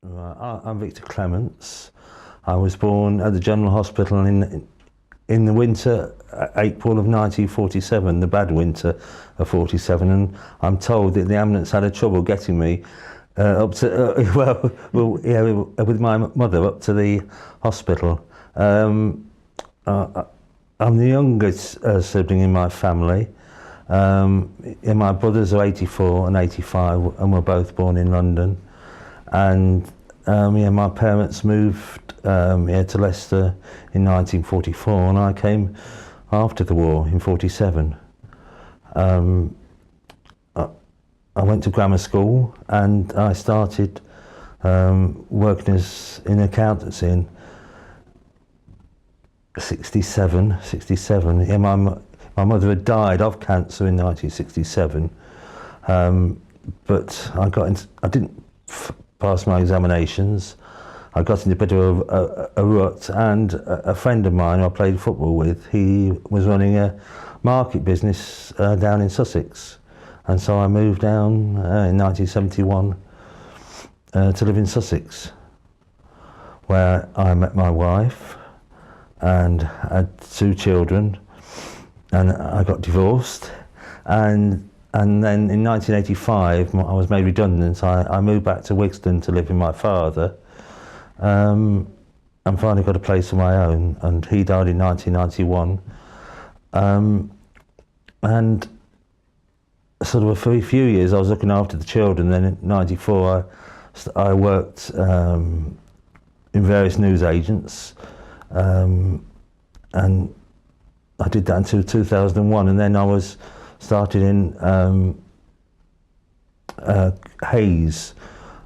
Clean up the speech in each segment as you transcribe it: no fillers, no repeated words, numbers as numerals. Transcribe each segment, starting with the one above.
I'm Victor Clements. I was born at the General Hospital in the winter, April of 1947, the bad winter of 47, and I'm told that the ambulance had a trouble getting me up to, with my mother up to the hospital. I'm the youngest sibling in my family. My brothers are 84 and 85, and we're both born in London. And my parents moved here to Leicester in 1944, and I came after the war in 47. I went to grammar school, and I started working in accountancy in 67. Yeah, my mother had died of cancer in 1967, but I didn't pass my examinations. I got into a bit of a rut, and a friend of mine I played football with, he was running a market business down in Sussex, and so I moved down in 1971 to live in Sussex, where I met my wife and had 2 children, and I got divorced, and then in 1985 I was made redundant. I moved back to Wigston to live with my father, and finally got a place of my own, and he died in 1991. And sort of for a few years I was looking after the children. Then in 94 I worked in various news agents, and I did that until 2001, and then I started in Hayes.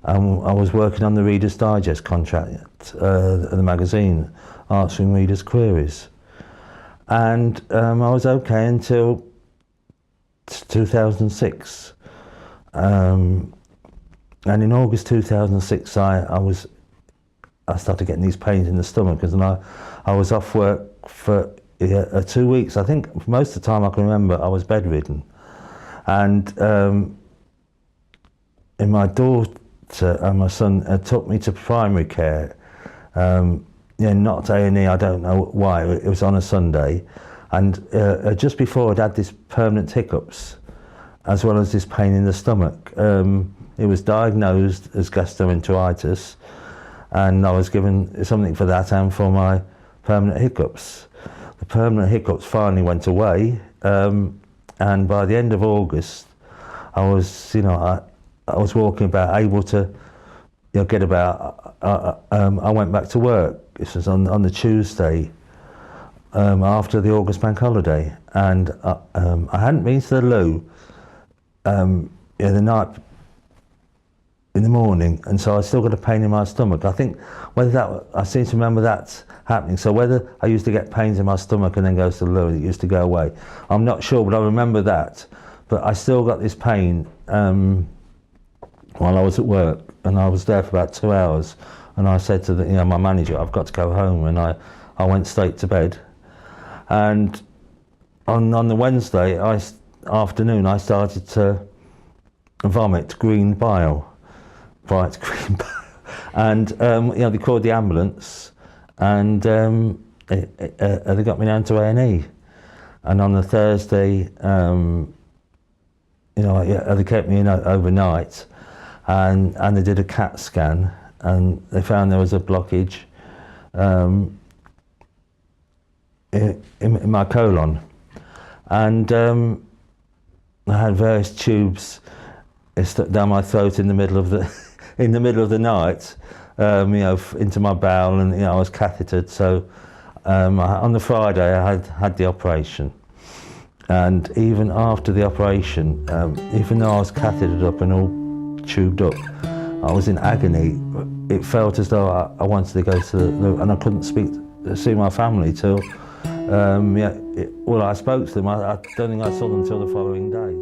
I was working on the Reader's Digest contract at the magazine, answering readers' queries. And I was okay until 2006. And in August 2006, I started getting these pains in the stomach, and I was off work for 2 weeks. I think most of the time I can remember I was bedridden. And my daughter and my son took me to primary care, not A&E, I don't know why, it was on a Sunday. And just before I'd had this permanent hiccups, as well as this pain in the stomach. It was diagnosed as gastroenteritis, and I was given something for that and for my permanent hiccups. The permanent hiccups finally went away, and by the end of August, I was walking about, able to get about. I went back to work. This was on the Tuesday after the August bank holiday, and I hadn't been to the loo the night in the morning, and so I still got a pain in my stomach. I think I seem to remember that happening. So whether I used to get pains in my stomach and then go to the loo, it used to go away, I'm not sure, but I remember that. But I still got this pain while I was at work, and I was there for about 2 hours, and I said to my manager, I've got to go home, and I went straight to bed. And on the Wednesday afternoon, I started to vomit green bile, bright green bile, and they called the ambulance, and they got me down to A&E. And on the Thursday, they kept me in overnight, and they did a CAT scan, and they found there was a blockage in my colon, and I had various tubes stuck down my throat in the middle of the night, into my bowel, and I was cathetered. So on the Friday I had the operation, and even after the operation, even though I was cathetered up and all tubed up, I was in agony. It felt as though I wanted to go to and I couldn't see my family till. I spoke to them. I don't think I saw them till the following day.